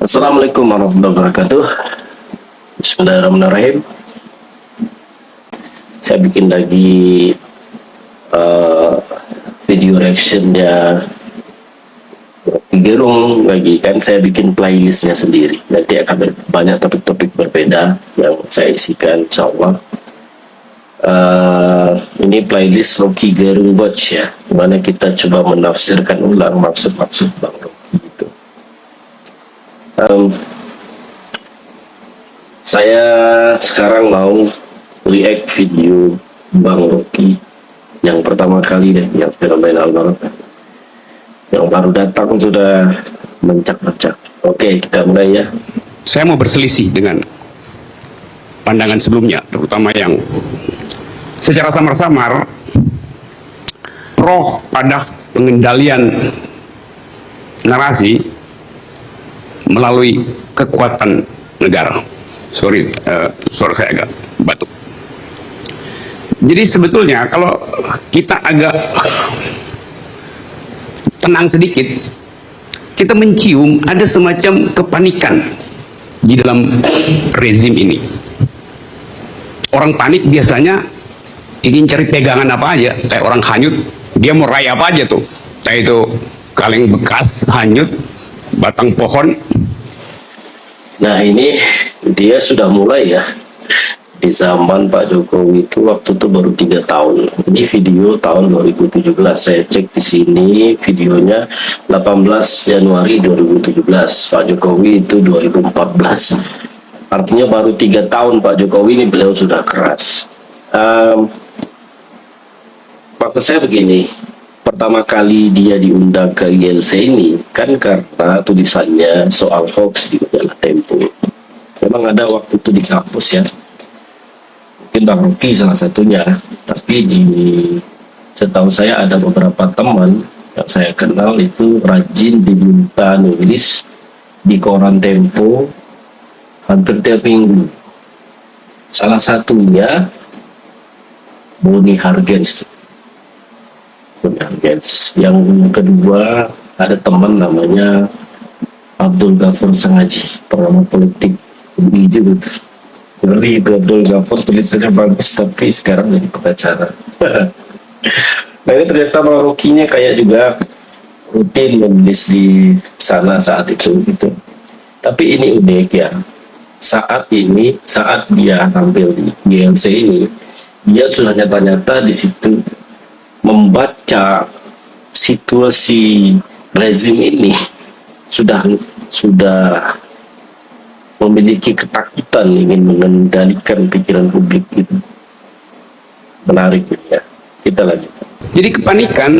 Assalamualaikum warahmatullahi wabarakatuh. Bismillahirrahmanirrahim. Saya bikin lagi video reactionnya Rocky Gerung lagi kan. Saya bikin playlistnya sendiri. Nanti akan banyak topik-topik berbeda yang saya isikan, insyaallah. Ini playlist Rocky Gerung Watch ya, dimana kita coba menafsirkan ulang maksud-maksud Bang Rocky itu. Saya sekarang mau react video Bang Rocky yang pertama kali deh, yang fenomenal banget, yang baru datang sudah mencak-mencak. Oke, kita mulai ya. Saya mau berselisih dengan pandangan sebelumnya, terutama yang secara samar-samar pro pada pengendalian narasi melalui kekuatan negara. Sorry, suara saya agak batuk. Jadi sebetulnya kalau kita agak tenang sedikit, kita mencium ada semacam kepanikan di dalam rezim ini. Orang panik biasanya ingin cari pegangan apa aja, kayak orang hanyut, dia mau raih apa aja tuh, kayak itu kaleng bekas, hanyut, batang pohon. Nah ini dia sudah mulai ya. Di zaman Pak Jokowi itu waktu itu baru 3 tahun. Ini video tahun 2017. Saya cek di sini videonya 18 Januari 2017. Pak Jokowi itu 2014. Artinya baru 3 tahun Pak Jokowi ini beliau sudah keras. Maksud saya begini, pertama kali dia diundang ke ILC ini kan karena tulisannya soal hoax di majalah Tempo. Memang ada waktu itu di kampus ya, mungkin Bang Rocky salah satunya, tapi setahu saya ada beberapa teman yang saya kenal itu rajin diminta nulis di koran Tempo hampir tiap minggu. Salah satunya Boni Hargens. Yang kedua ada teman namanya Abdul Ghafur Sengaji, pengamat politik UI juga. Ngeri itu Abdul Ghafur, tulisannya bagus tapi sekarang jadi pengacara. Nah ini ternyata Bang Rocky-nya kayak juga rutin menulis di sana saat itu gitu. Tapi ini unik ya, saat dia tampil di GLC ini, dia sudah nyata-nyata di situ membaca situasi rezim ini, sudah memiliki ketakutan ingin mengendalikan pikiran publik gitu. Menarik ya, kita lanjut. Jadi kepanikan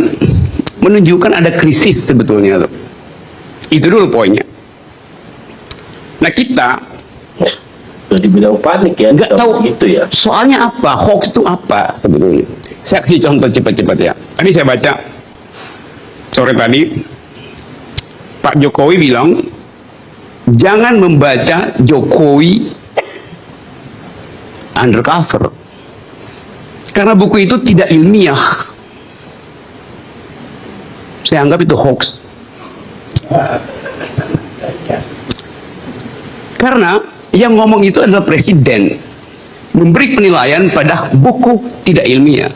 menunjukkan ada krisis sebetulnya tuh. Itu dulu poinnya. Nah kita udah dibilang panik ya, nggak tahu gitu ya. Soalnya apa, hoax itu apa sebetulnya. Saya kasih contoh cepat-cepat ya. Tadi saya baca sore tadi, Pak Jokowi bilang jangan membaca Jokowi undercover karena buku itu tidak ilmiah. Saya anggap itu hoax. Karena yang ngomong itu adalah presiden, memberi penilaian pada buku tidak ilmiah.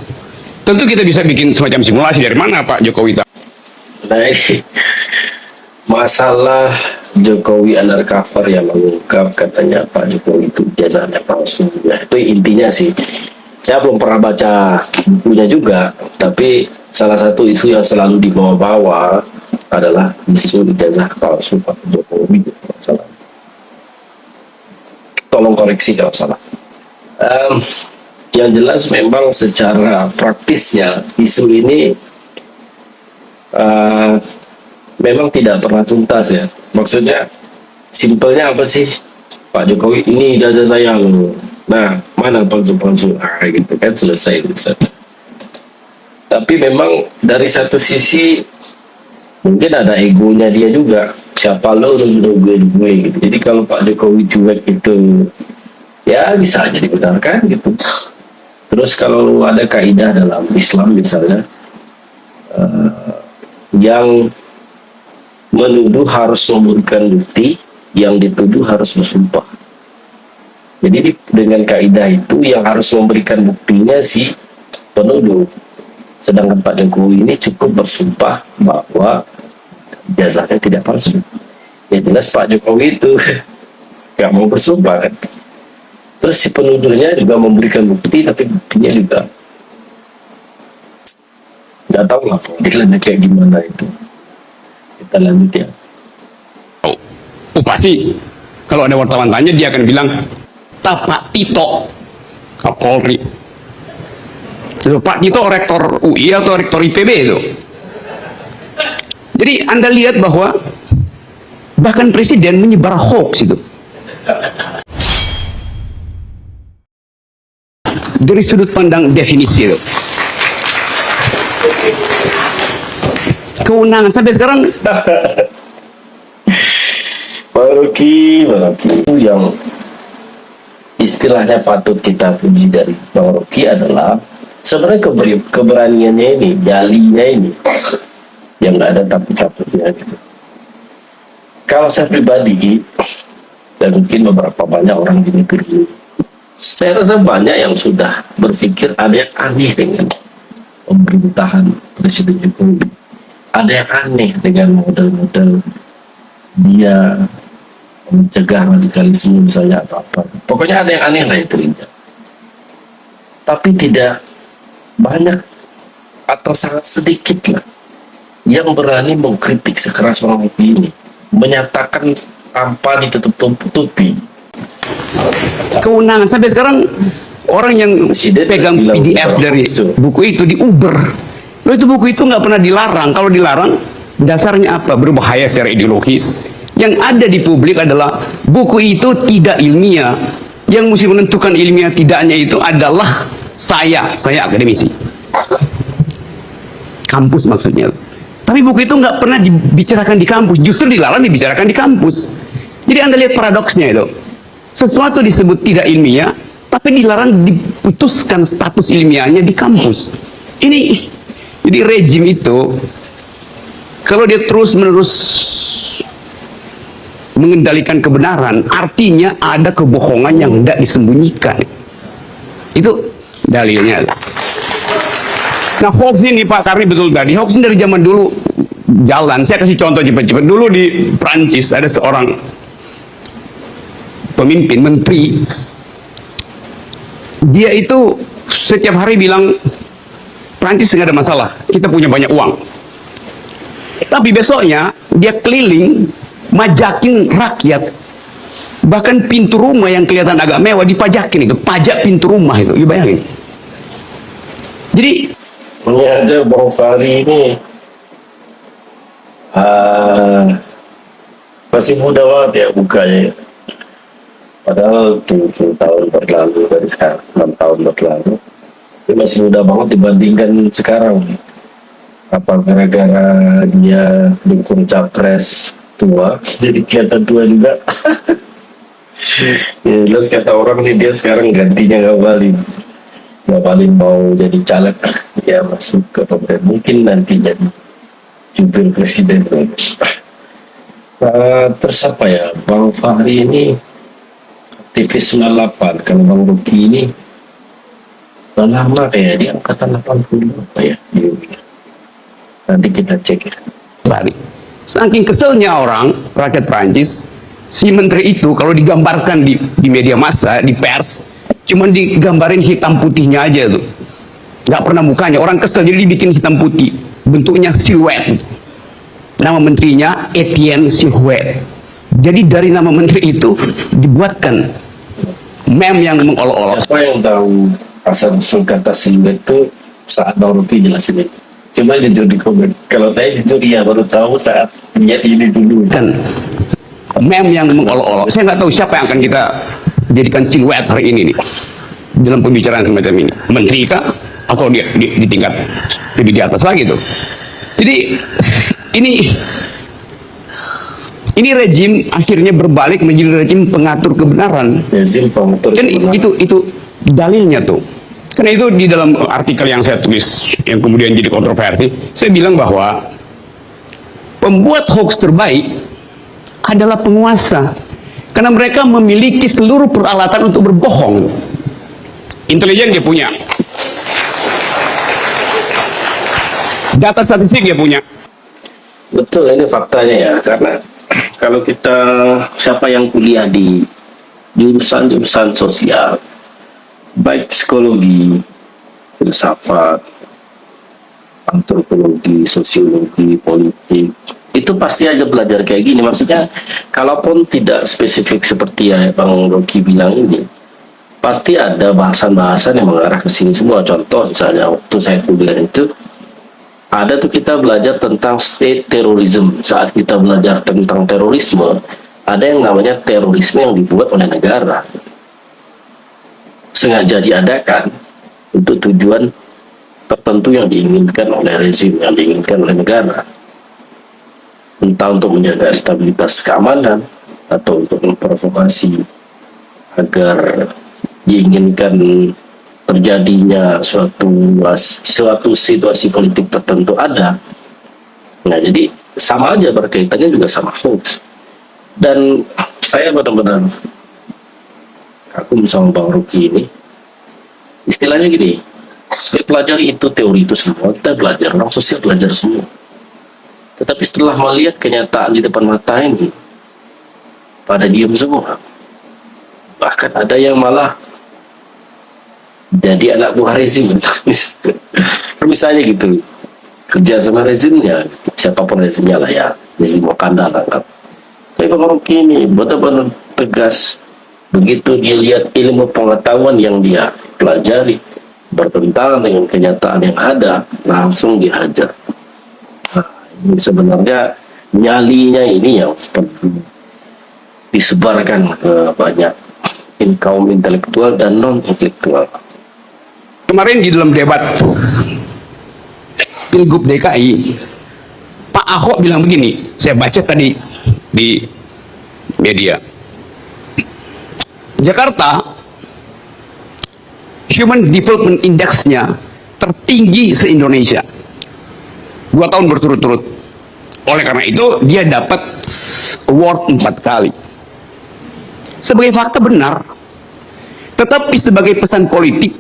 Tentu kita bisa bikin semacam simulasi dari mana Pak Jokowi tahu. Nah ini masalah Jokowi undercover yang mengungkap katanya Pak Jokowi itu ijazahnya palsu. Nah, itu intinya sih. Saya belum pernah baca bukunya juga, tapi salah satu isu yang selalu dibawa-bawa adalah isu ijazah palsu Pak Jokowi. Tolong koreksi kalau salah. Yang jelas memang secara praktisnya isu ini memang tidak pernah tuntas ya. Maksudnya simpelnya apa sih, Pak Jokowi ini ijazah saya loh, nah mana palsu-palsu gitu kan, selesai urusan. Tapi memang dari satu sisi mungkin ada egonya dia juga, siapa lo gue gitu. Jadi kalau Pak Jokowi cuek itu ya bisa aja dibenarkan gitu. Terus kalau ada kaidah dalam Islam misalnya yang menuduh harus memberikan bukti, yang dituduh harus bersumpah. Jadi dengan kaidah itu yang harus memberikan buktinya si penuduh. Sedangkan Pak Jokowi ini cukup bersumpah bahwa ijazahnya tidak palsu. Ya jelas Pak Jokowi itu gak mau bersumpah kan. Terus si penuduhnya juga memberikan bukti, tapi buktinya juga nggak tahu lah pengadilannya kayak gimana itu. Kita lanjut ya. Pasti kalau ada wartawan tanya dia akan bilang Pak Tito Kapolri. Pak Tito rektor UI atau rektor IPB itu. Jadi Anda lihat bahwa bahkan presiden menyebar hoax itu. Dari sudut pandang definisi itu. Kewenangan sampai sekarang Rocky itu yang istilahnya patut kita puji dari Bang Rocky adalah sebenarnya keberaniannya ini, jalinya ini yang nggak ada tapi-tapinya gitu. Kalau saya pribadi dan mungkin beberapa banyak orang di negeri ini, saya rasa banyak yang sudah berpikir ada yang aneh dengan pemerintahan Presiden Jokowi. Ada yang aneh dengan model-model dia mencegah radikalisme misalnya atau apa. Pokoknya ada yang aneh lah itu. Tapi tidak banyak atau sangat sedikit lah yang berani mengkritik sekeras Bang Rocky ini, menyatakan tanpa ditutup-tutupi. Kewenangan sampai sekarang orang yang Presiden pegang PDF dari buku itu diuber. Loh, itu buku itu nggak pernah dilarang. Kalau dilarang, dasarnya apa? Berbahaya secara ideologis. Yang ada di publik adalah buku itu tidak ilmiah. Yang mesti menentukan ilmiah tidaknya itu adalah saya akademisi. Kampus maksudnya. Tapi buku itu nggak pernah dibicarakan di kampus. Justru dilarang dibicarakan di kampus. Jadi Anda lihat paradoksnya itu. Sesuatu disebut tidak ilmiah, tapi dilarang diputuskan status ilmiahnya di kampus. Jadi rejim itu, kalau dia terus-menerus mengendalikan kebenaran, artinya ada kebohongan yang tidak disembunyikan. Itu dalilnya. Nah, hoax ini Pak Karni betul tadi, hoax ini dari zaman dulu jalan. Saya kasih contoh cepat-cepat. Dulu di Prancis ada seorang pemimpin, menteri. Dia itu setiap hari bilang, Prancis nggak ada masalah, kita punya banyak uang. Tapi besoknya dia keliling majakin rakyat, bahkan pintu rumah yang kelihatan agak mewah dipajakin itu, pajak pintu rumah itu, you bayangin. Jadi ini ada Bang Fahri ini masih muda banget ya bukanya ya. Padahal 7 tahun berlalu dari sekarang, 6 tahun berlalu. Dia masih muda banget dibandingkan sekarang. Apa gara-gara dia dukung capres tua, jadi kelihatan tua juga. Ya jelas kata orang nih, dia sekarang gantinya ngabalin mau jadi caleg, dia masuk ke pemerintah, mungkin nanti jadi jubir presiden. Terus apa ya, Bang Fahri ini aktivis 98, kalau Bang Rocky ini udah lama kayak di angkatan 80 apa ya di UI. Nanti kita cek ya. Saking keselnya orang rakyat Prancis, si menteri itu kalau digambarkan di media massa, di pers, cuman digambarin hitam putihnya aja tuh, nggak pernah mukanya. Orang kesel jadi dibikin hitam putih, bentuknya siluet. Nama menterinya Etienne Siluet. Jadi dari nama menteri itu dibuatkan meme yang mengolok-olok. Siapa yang tahu asal-usul kata siluet itu saat Bang Rocky jelasin ini? Coba jujur di komen. Kalau saya jujur ya baru tahu saat lihat ini dulu. Kan meme yang mengolok-olok. Saya nggak tahu siapa yang akan kita jadikan siluet hari ini nih dalam pembicaraan semacam ini. Menteri kah? Atau dia di tingkat lebih di atas lagi tuh. Jadi ini rejim akhirnya berbalik menjadi rejim pengatur kebenaran. Rezim pengatur Dan kebenaran. itu dalilnya tuh. Karena itu di dalam artikel yang saya tulis yang kemudian jadi kontroversi, saya bilang bahwa pembuat hoax terbaik adalah penguasa. Karena mereka memiliki seluruh peralatan untuk berbohong. Intelijen dia punya. Data statistik dia punya. Betul, ini faktanya ya. Karena kalau kita, siapa yang kuliah di jurusan-jurusan sosial, baik psikologi, filsafat, antropologi, sosiologi, politik, itu pasti aja belajar kayak gini. Maksudnya, kalaupun tidak spesifik seperti yang Bang Rocky bilang ini, pasti ada bahasan-bahasan yang mengarah ke sini semua. Contoh, misalnya waktu saya kuliah itu, ada tuh kita belajar tentang state terrorism. Saat kita belajar tentang terorisme, ada yang namanya terorisme yang dibuat oleh negara. Sengaja diadakan untuk tujuan tertentu yang diinginkan oleh rezim, yang diinginkan oleh negara. Entah untuk menjaga stabilitas keamanan, atau untuk memprovokasi agar diinginkan terjadinya suatu situasi politik tertentu ada. Nah, jadi sama aja, berkaitannya juga sama hoax. Dan saya benar-benar kagum sama Bang Rocky ini. Istilahnya gini, saya pelajari itu, teori itu semua, kita belajar, orang sosial belajar semua. Tetapi setelah melihat kenyataan di depan mata ini, pada diam semua. Bahkan ada yang malah jadi anak buah rezim. Misalnya gitu, kerja sama rezimnya, siapapun rezimnya lah ya, rezim Wakanda tangkap. Tapi Bang Rocky ini benar-benar tegas. Begitu dia lihat ilmu pengetahuan yang dia pelajari bertentangan dengan kenyataan yang ada, langsung dihajar. Nah, ini sebenarnya nyalinya ini yang perlu disebarkan ke banyak kaum intelektual dan non-intelektual. Kemarin di dalam debat Pilgub DKI, Pak Ahok bilang begini, saya baca tadi di media. Jakarta Human Development Index-nya tertinggi se-Indonesia 2 tahun berturut-turut. Oleh karena itu dia dapat award 4 kali. Sebagai fakta benar, tetapi sebagai pesan politik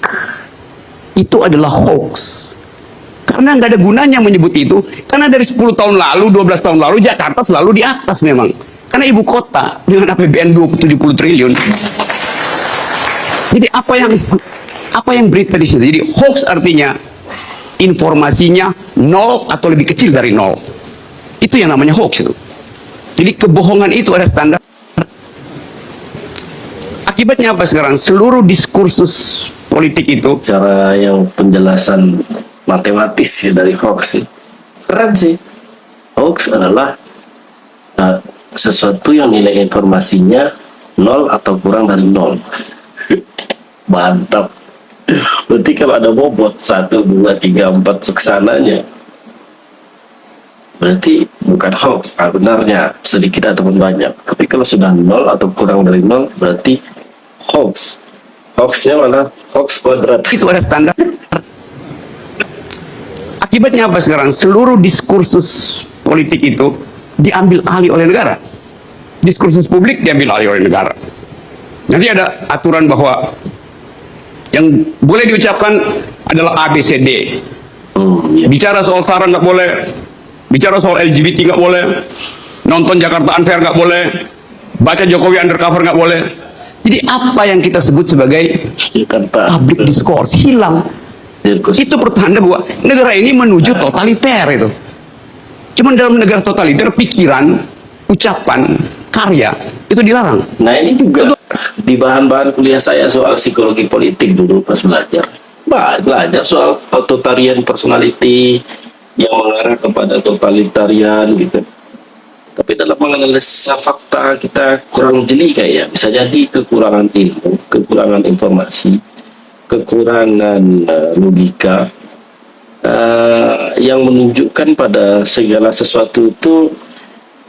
itu adalah hoax. Karena nggak ada gunanya menyebut itu. Karena dari 10 tahun lalu, 12 tahun lalu, Jakarta selalu di atas memang. Karena ibu kota dengan APBN 70 triliun. Jadi apa yang berita di situ? Jadi hoax artinya informasinya nol atau lebih kecil dari nol. Itu yang namanya hoax itu. Jadi kebohongan itu ada standar. Akibatnya apa sekarang? Seluruh diskursus politik itu, Cara yang penjelasan matematis ya dari hoax sih, keren sih. Hoax adalah sesuatu yang nilai informasinya nol atau kurang dari nol. Mantap. Berarti kalau ada bobot 1, 2, 3, 4 seksananya, berarti bukan hoax, benarnya sedikit ataupun banyak. Tapi kalau sudah nol atau kurang dari nol, berarti hoax. Hoaxnya mana? Hoax kuadrat. itu ada standar. Akibatnya apa sekarang? Seluruh diskursus politik itu diambil alih oleh negara. Diskursus publik diambil alih oleh negara. Nanti ada aturan bahwa yang boleh diucapkan adalah ABCD. Iya. Bicara soal SARA nggak boleh, bicara soal LGBT nggak boleh, nonton Jakarta Unfair nggak boleh, baca Jokowi undercover nggak boleh. Jadi apa yang kita sebut sebagai public discourse hilang. Itu pertanda bahwa negara ini menuju totaliter itu. Cuman dalam negara totaliter pikiran, ucapan, karya itu dilarang. Nah ini juga di bahan-bahan kuliah saya soal psikologi politik dulu pas belajar. Belajar soal authoritarian personality yang mengarah kepada totalitarian gitu. Tapi dalam menganalisa fakta kita kurang jeli kayak, bisa jadi kekurangan ilmu, kekurangan informasi, kekurangan logika yang menunjukkan pada segala sesuatu itu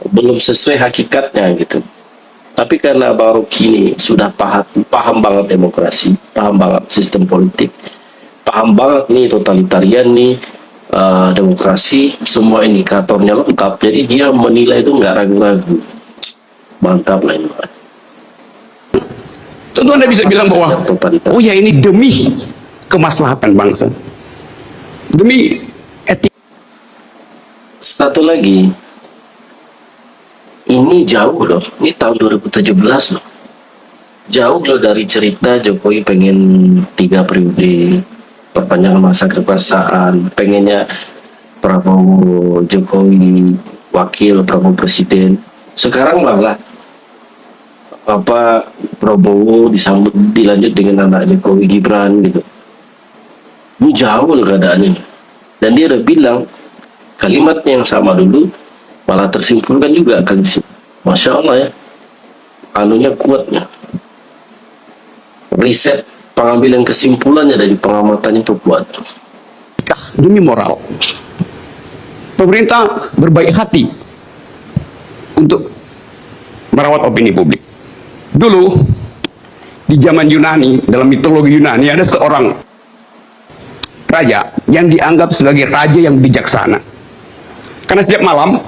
belum sesuai hakikatnya gitu. Tapi karena Bang Rocky ini sudah paham banget demokrasi, paham banget sistem politik, paham banget nih totalitarian nih, demokrasi, semua indikatornya lengkap, jadi dia menilai itu nggak ragu-ragu. mantap lah ini. Tentu Anda bisa bilang bahwa, oh ya ini demi kemaslahatan bangsa, demi etik. Satu lagi, ini jauh loh, ini tahun 2017 loh. Jauh loh dari cerita Jokowi pengen 3 periode, perpanjangan masa kekuasaan, pengennya Prabowo Jokowi wakil, Prabowo presiden. Sekarang malah Prabowo disambut dilanjut dengan anak Jokowi Gibran gitu. Ini jauh loh keadaannya. Dan dia udah bilang kalimatnya yang sama dulu, malah tersimpulkan juga kan. Masya Allah ya, anunya kuatnya. Riset pengambilan kesimpulannya dari pengamatannya itu kuat. Demi moral, pemerintah berbaik hati untuk merawat opini publik. Dulu di zaman Yunani, dalam mitologi Yunani ada seorang raja yang dianggap sebagai raja yang bijaksana. Karena setiap malam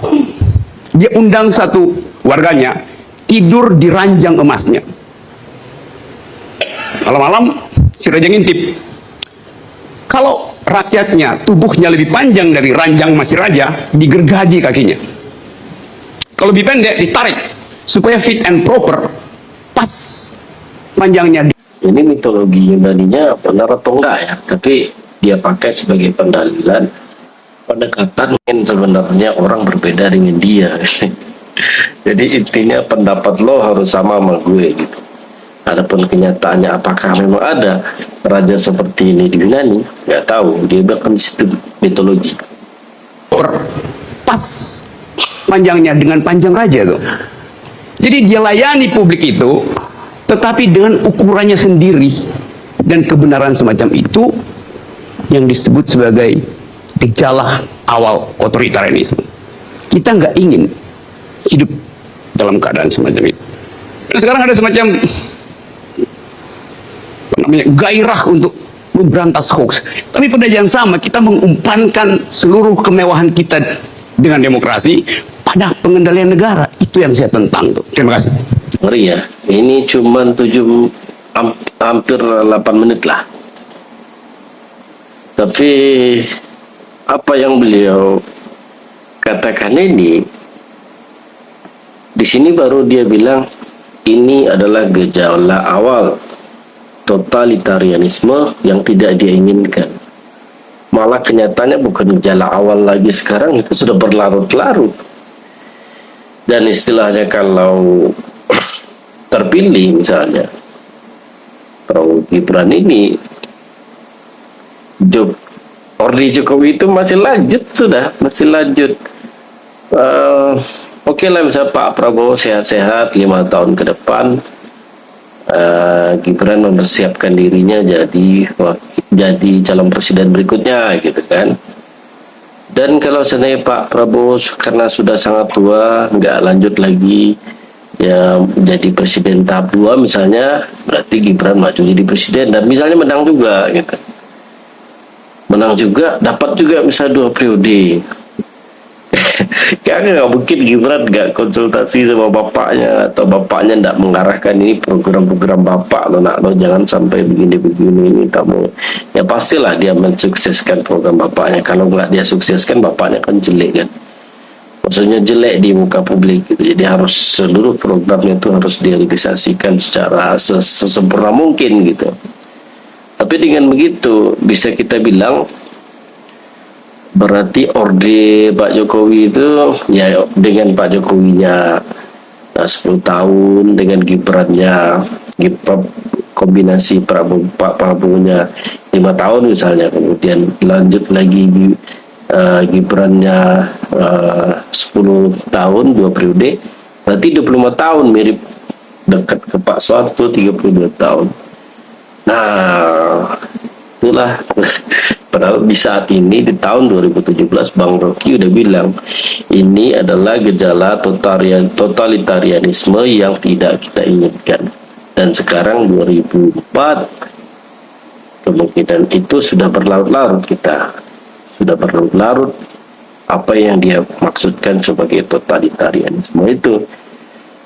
dia undang satu warganya tidur di ranjang emasnya. Malam-malam si raja ngintip, kalau rakyatnya tubuhnya lebih panjang dari ranjang masih raja, digergaji kakinya. Kalau lebih pendek, ditarik supaya fit and proper, pas panjangnya. Ini mitologi Yunaninya benar atau enggak ya? Tapi dia pakai sebagai pendalilan pendekatan mungkin sebenarnya orang berbeda dengan dia. Jadi intinya pendapat lo harus sama sama gue gitu. Adapun kenyataannya apakah memang ada raja seperti ini di Yunani, nggak tahu. Dia bilang situ mitologi. Pas panjangnya dengan panjang raja tuh. Jadi dia layani publik itu, tetapi dengan ukurannya sendiri, dan kebenaran semacam itu yang disebut sebagai gejala awal otoritarianisme. Kita nggak ingin hidup dalam keadaan semacam itu. Dan sekarang ada semacam gairah untuk memberantas hoax. Tapi pada yang sama kita mengumpankan seluruh kemewahan kita dengan demokrasi pada pengendalian negara. Itu yang saya tentang tuh. Terima kasih. Ngeri ya. Ini cuma hampir 8 menit lah. Tapi apa yang beliau katakan ini, di sini baru dia bilang ini adalah gejala awal totalitarianisme yang tidak dia inginkan. Malah kenyataannya bukan gejala awal lagi sekarang, itu sudah berlarut-larut. Dan istilahnya kalau terpilih misalnya Prabowo Gibran ini, Orde Jokowi itu masih lanjut, masih lanjut. Oke lah, misalnya Pak Prabowo sehat-sehat 5 tahun ke depan, Gibran mempersiapkan dirinya jadi calon presiden berikutnya gitu kan. Dan kalau seandainya Pak Prabowo karena sudah sangat tua, nggak lanjut lagi ya jadi presiden tahap 2 misalnya, berarti Gibran maju jadi presiden dan misalnya menang juga gitu. Menang juga, dapat juga misalnya 2 periode. Kayaknya nggak mungkin Gibran nggak konsultasi sama bapaknya, atau bapaknya nggak mengarahkan ini program-program bapak lo, nak lo jangan sampai begini-begini ini kamu. Ya pastilah dia mensukseskan program bapaknya. Kalau nggak dia sukseskan, bapaknya kan jelek kan. Maksudnya jelek di muka publik gitu. Jadi harus seluruh programnya itu harus direalisasikan secara sesempurna mungkin gitu. Tapi dengan begitu bisa kita bilang berarti orde Pak Jokowi itu ya dengan Pak Jokowinya 10 tahun, dengan Gibrannya kombinasi Pak Prabowo-nya 5 tahun misalnya, kemudian lanjut lagi Gibrannya 10 tahun 2 periode, berarti 25 tahun, mirip dekat ke Pak Soeharto 32 tahun. Nah itulah. Padahal di saat ini di tahun 2017 Bang Rocky udah bilang ini adalah gejala totalitarianisme yang tidak kita inginkan. Dan sekarang 2004 kemungkinan itu sudah berlarut-larut, kita sudah berlarut-larut apa yang dia maksudkan sebagai totalitarianisme itu.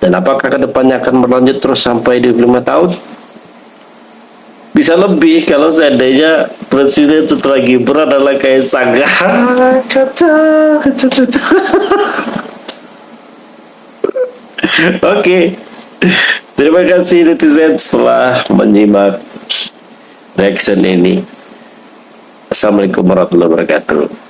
Dan apakah kedepannya akan berlanjut terus sampai 25 tahun? Bisa lebih kalau seandainya presiden setelah Gibran adalah kayak Saga. Oke. Terima kasih netizen setelah menyimak reaction ini. Assalamualaikum warahmatullahi wabarakatuh.